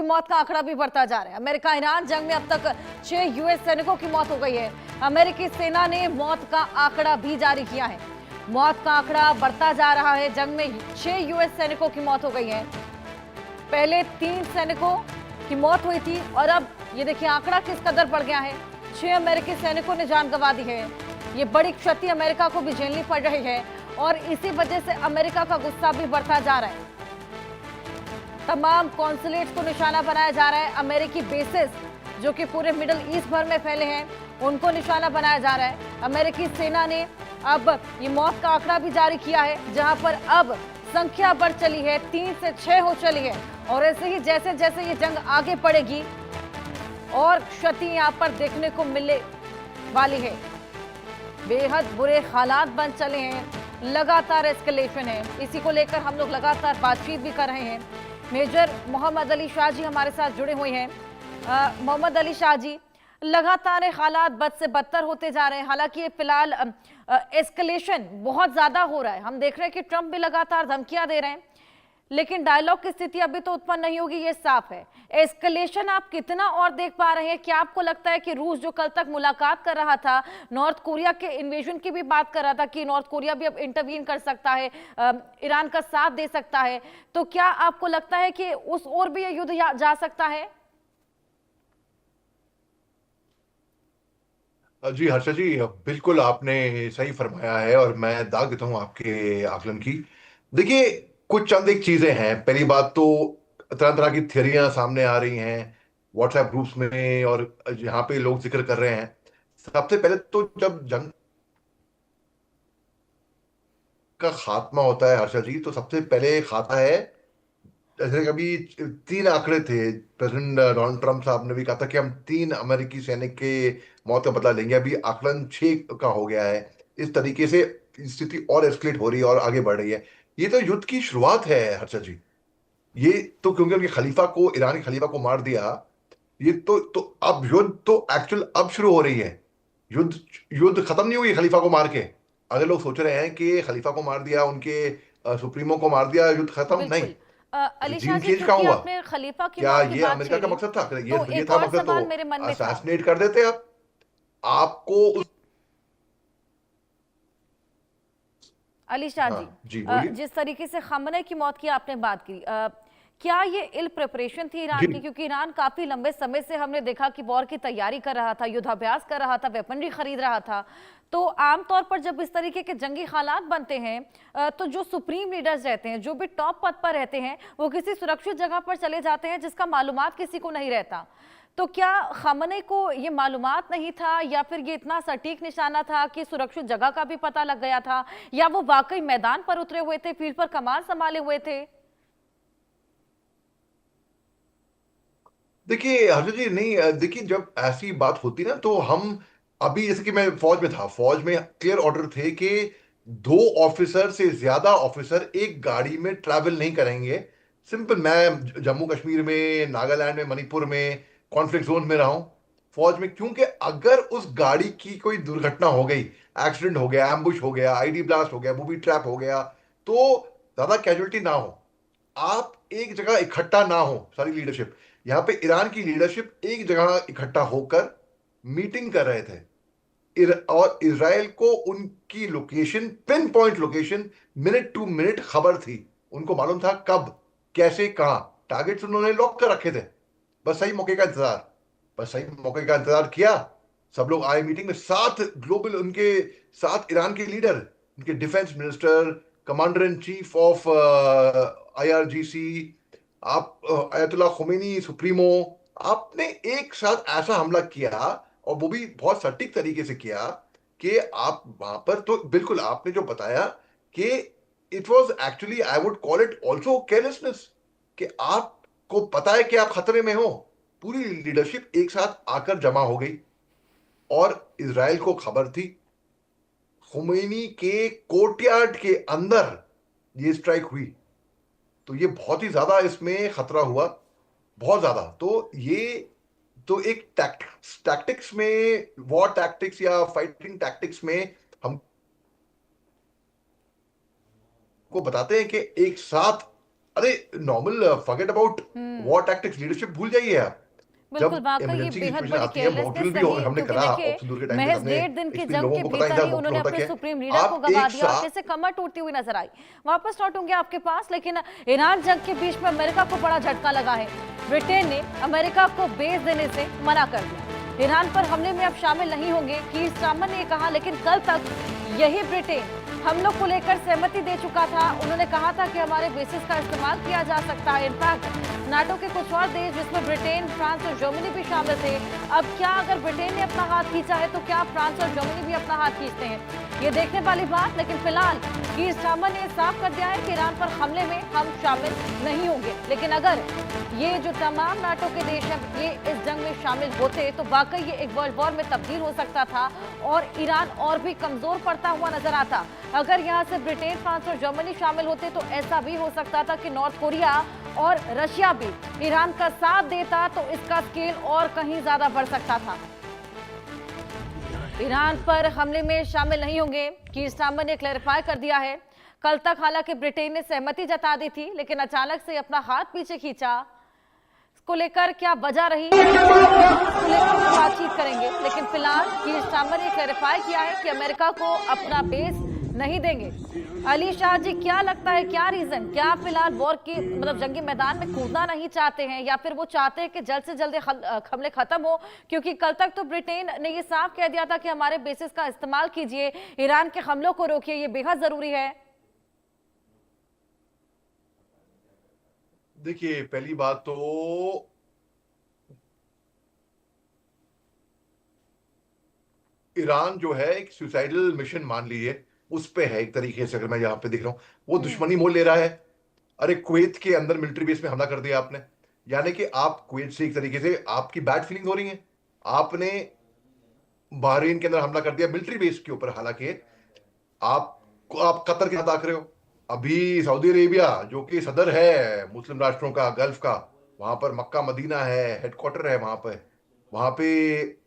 मौत का आंकड़ा भी बढ़ता जा रहा है। अमेरिका ईरान जंग में अब तक 6 यूएस सैनिकों की मौत हो गई है। अमेरिकी सेना ने मौत का आंकड़ा भी जारी किया है। मौत का आंकड़ा बढ़ता जा रहा है। जंग में 6 यूएस सैनिकों की मौत हो गई है। पहले 3 सैनिकों की मौत हुई थी और अब ये देखिए आंकड़ा किस कदर बढ़ गया है। 6 अमेरिकी सैनिकों ने जान गंवा दी है। ये बड़ी क्षति अमेरिका को भी झेलनी पड़ रही है और इसी वजह से अमेरिका का गुस्सा भी बढ़ता जा रहा है। तमाम कॉन्सुलेट्स को निशाना बनाया जा रहा है। अमेरिकी बेसेस जो कि पूरे मिडिल ईस्ट भर में फैले हैं उनको निशाना बनाया जा रहा है। अमेरिकी सेना ने अब ये मौत का आंकड़ा भी जारी किया है, जहां पर अब संख्या बढ़ चली है, 3 से 6 हो चली है। और ऐसे ही जैसे जैसे ये जंग आगे बढ़ेगी और क्षति यहां पर देखने को मिलने वाली है। बेहद बुरे हालात बन चले हैं, लगातार एस्केलेशन है। इसी को लेकर हम लोग लगातार बातचीत भी कर रहे हैं। मेजर मोहम्मद अली शाह जी हमारे साथ जुड़े हुए हैं। मोहम्मद अली शाह जी, लगातार हालात बद से बदतर होते जा रहे हैं। हालांकि ये फिलहाल एस्केलेशन बहुत ज्यादा हो रहा है। हम देख रहे हैं कि ट्रंप भी लगातार धमकियां दे रहे हैं, लेकिन डायलॉग की स्थिति अभी तो उत्पन्न नहीं होगी, ये साफ है। एस्केलेशन आप कितना और देख पा रहे हैं? क्या आपको लगता है कि रूस जो कल तक मुलाकात कर रहा था, नॉर्थ कोरिया के इन्वेजन की भी बात कर रहा था कि नॉर्थ कोरिया भी अब इंटरवीन कर सकता है, ईरान का साथ दे सकता है, तो क्या आपको लगता है कि उस ओर भी ये युद्ध जा सकता है? जी हर्षा जी, बिल्कुल आपने सही फरमाया है और मैं दाग देता हूं आपके आकलन की। देखिए, कुछ चंद एक चीजें हैं। पहली बात तो तरह तरह की थियरियां सामने आ रही हैं व्हाट्सएप ग्रुप्स में और यहाँ पे लोग जिक्र कर रहे हैं। सबसे पहले तो जब जंग का खात्मा होता है हर्षा जी, तो सबसे पहले खाता है, जैसे कभी 3 आंकड़े थे। प्रेसिडेंट डोनाल्ड ट्रंप साहब ने भी कहा था कि हम 3 अमेरिकी सैनिक के मौत का बदला लेंगे। अभी आकलन 6 का हो गया है। इस तरीके से स्थिति और एस्केलेट हो रही है और आगे बढ़ रही है। ये तो युद्ध की शुरुआत है हर्षा जी। ये तो क्योंकि उनके खलीफा को, ईरानी खलीफा को मार दिया, ये तो अब युद्ध तो एक्चुअल अब शुरू हो रही है। युद्ध युद्ध खत्म नहीं हुई खलीफा को मार के। अगर लोग सोच रहे हैं कि खलीफा को मार दिया, उनके सुप्रीमो को मार दिया, युद्ध खत्म नहीं। बिल्कुल। अली शाह रिजीम जी, चेंज कहाँ क्योंकि हुआ? आपने खलीफा की क्या मौत की ये बात अमेरिका का छेड़ी, मकसद था? तो ये एक था और मकसद तो सवाल मेरे मन में था। असैसिनेट कर देते आप। आपको उस अली शाह हाँ जी, जी बोलिए। जिस तरीके से खamenei की मौत की आपने बात की, क्या ये इल प्रिपरेशन थी ईरान जी की? क्योंकि ईरान काफी लंबे समय से हमने देखा कि वॉर की तैयारी कर रहा था, युद्धाभ्यास कर रहा था, वेपनरी खरीद रहा था। तो आमतौर पर जब इस तरीके के जंगी हालात बनते हैं, तो जो सुप्रीम लीडर्स रहते हैं, जो भी टॉप पद पर रहते हैं, वो किसी सुरक्षित जगह पर चले जाते हैं जिसका मालूमात किसी को नहीं रहता। तो क्या खamenei को ये मालूमात नहीं था, या फिर ये इतना सटीक निशाना था कि सुरक्षित जगह का भी पता लग गया था, या वो वाकई मैदान पर उतरे हुए थे, फील्ड पर कमान संभाले हुए थे? देखिए हर्षद जी, नहीं देखिए, जब ऐसी बात होती ना तो हम, अभी जैसे कि मैं फौज में था, फौज में क्लियर ऑर्डर थे कि 2 ऑफिसर से ज्यादा ऑफिसर एक गाड़ी में ट्रैवल नहीं करेंगे। सिंपल, मैं जम्मू कश्मीर में, नागालैंड में, मणिपुर में, कॉन्फ्लिक्ट जोन में रहा हूं फौज में। क्योंकि अगर उस गाड़ी की कोई दुर्घटना हो गई, एक्सीडेंट हो गया, एम्बुश हो गया, आईडी ब्लास्ट हो गया, बूबी ट्रैप हो गया, तो ज्यादा कैजुअलिटी ना हो, आप एक जगह इकट्ठा ना हो सारी लीडरशिप। यहां पे ईरान की लीडरशिप एक जगह इकट्ठा होकर मीटिंग कर रहे थे। और इसराइल को उनकी location, pin point location, minute to minute खबर थी। उनको मालूम था कब, कैसे, कहां टारगेट्स उन्होंने लॉक कर रखे थे। बस सही मौके का इंतजार, बस सही मौके का इंतजार किया। सब लोग आए मीटिंग में, साथ ग्लोबल, उनके साथ ईरान के लीडर, उनके defence minister, commander in chief of IRGC, आप अयतुल्ला खुमैनी सुप्रीमो, आपने एक साथ ऐसा हमला किया, और वो भी बहुत सटीक तरीके से किया कि आप वहां पर, तो बिल्कुल आपने जो बताया कि it was actually, I would call it also carelessness, कि आपको पता है कि आप खतरे में हो। पूरी लीडरशिप एक साथ आकर जमा हो गई और इसराइल को खबर थी। खुमैनी के कोर्टयार्ड के अंदर ये स्ट्राइक हुई, तो ये बहुत ही ज्यादा इसमें खतरा हुआ, बहुत ज्यादा। तो ये तो एक टैक्टिक्स में, वॉर टैक्टिक्स या फाइटिंग टैक्टिक्स में हमको बताते हैं कि एक साथ अरे normal forget about war tactics, leadership भूल जाइए आप। बिल्कुल, जब वाकई ये इमरजेंसी की बेहद सिचुएशन बड़ी आती है, केयरलेसनेस मॉड्यूल भी रही, हमने क्योंकि करा देखिए ऑपरेशन दूर के टाइम पे, महज हमने 1.5 दिन की एक्सप्लेन जंग लोगों के को पता नहीं भीतर था ही मॉड्यूल उन्होंने होता अपने क्या है। सुप्रीम लीडर को आप गवा एक दिया, साथ कैसे कमर टूटती हुई नजर आई। वापस लौटूंगे आपके पास, लेकिन ईरान जंग के बीच में अमेरिका को बड़ा झटका लगा है। ब्रिटेन ने अमेरिका को बेस देने से मना कर दिया। ईरान पर हमले में अब शामिल नहीं होंगे, कीर स्टारमर ने कहा, लेकिन कल तक यही ब्रिटेन हम लोग को लेकर सहमति दे चुका था। उन्होंने कहा था कि हमारे बेसिस का इस्तेमाल किया जा सकता है। इनफैक्ट नाटो के कुछ और देश, जिसमें ब्रिटेन, फ्रांस और जर्मनी भी शामिल थे। अब क्या अगर ब्रिटेन ने अपना हाथ खींचा है तो क्या फ्रांस और जर्मनी भी अपना हाथ खींचते हैं, ये देखने वाली बात। लेकिन फिलहाल कीर स्टारमर ने साफ कर दिया है कि ईरान पर हमले में हम शामिल नहीं होंगे। लेकिन अगर ये जो तमाम नाटो के देश हैं ये इस जंग में शामिल होते तो वाकई ये एक वर्ल्ड वॉर में तब्दील हो सकता था और ईरान और भी कमजोर पड़ता हुआ नजर आता। अगर यहाँ से ब्रिटेन, फ्रांस और जर्मनी शामिल होते तो ऐसा भी हो सकता था कि नॉर्थ कोरिया और रशिया भी ईरान का साथ देता, तो इसका स्केल और कहीं ज्यादा बढ़ सकता था। ईरान पर हमले में शामिल नहीं होंगे, कीर स्टारमर ने क्लैरिफाई कर दिया है। कल तक हालांकि ब्रिटेन ने सहमति जता दी थी, लेकिन अचानक से अपना हाथ पीछे खींचा। इसको लेकर क्या वजह रही, इसको लेकर हम बातचीत करेंगे। लेकिन फिलहाल कीर स्टारमर ने क्लैरिफाई किया है कि अमेरिका को अपना बेस नहीं देंगे। अली शाह जी, क्या लगता है, क्या रीजन, क्या फिलहाल वॉर के मतलब जंगी मैदान में कूदना नहीं चाहते हैं, या फिर वो चाहते हैं कि जल्द से जल्द हमले खत्म हो? क्योंकि कल तक तो ब्रिटेन ने ये साफ कह दिया था कि हमारे बेसिस का इस्तेमाल कीजिए, ईरान के हमलों को रोकिए, ये बेहद जरूरी है। देखिए, पहली बात तो ईरान जो है एक सुसाइडल मिशन मान लीजिए उस पे है एक तरीके से, अगर मैं यहाँ पे देख रहा हूँ वो दुश्मनी मोल ले रहा है। अरे कुवैत के अंदर मिलिट्री बेस में हमला कर दिया आपने, यानी कि आप कुवैत से एक तरीके से आपकी बैड फीलिंग हो रही है। आपने बहरीन के अंदर हमला कर दिया मिलिट्री बेस के ऊपर, हालांकि आप कतर के साथ आकर रहे हो। अभी सऊदी अरेबिया जो कि सदर है मुस्लिम राष्ट्रों का, गल्फ का, वहां पर मक्का मदीना है, हेडक्वार्टर है वहां पे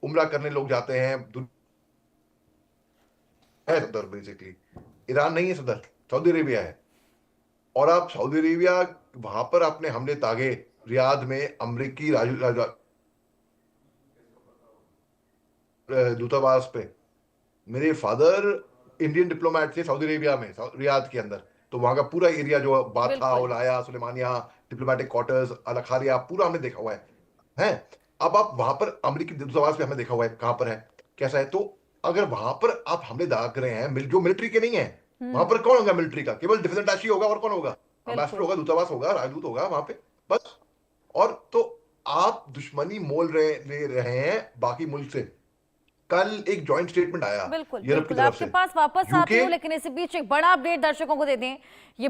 उम्रा करने लोग जाते हैं। है सदर बेसिकली, ईरान नहीं है सदर, सऊदी अरेबिया है। और आप सऊदी अरेबिया वहां पर आपने हमले तागे रियाद में अमरीकी दूतावास पे। मेरे फादर इंडियन डिप्लोमेट थे सऊदी अरेबिया में, रियाद के अंदर। तो वहां का पूरा एरिया जो बाथा, बिल्कुल। उलाया, सुलेमानिया, डिप्लोमेटिक क्वार्टर्स, अलखारिया, पूरा हमने देखा हुआ है। अब आप वहां पर अमरीकी दूतावास पे हमने देखा हुआ है कहां पर है, कैसा है। तो अगर वहां पर आप हमले दाग रहे हैं जो मिलिट्री के नहीं है, वहां पर कौन होगा मिलिट्री का? केवल डिफेंस अटैची होगा, और कौन होगा? अम्बेसडर बिल्कुल। होगा, दूतावास होगा, राजदूत होगा वहां पे, बस। और तो आप दुश्मनी मोल ले रहे हैं बाकी मुल्क से। कल एक जॉइंट स्टेटमेंट आया बिल्कुल यूरोप की बिल्कुल, तरफ आपके से, पास वापस आती यूके। हूँ, लेकिन इसी बीच एक बड़ा अपडेट दर्शकों को दे दें। ये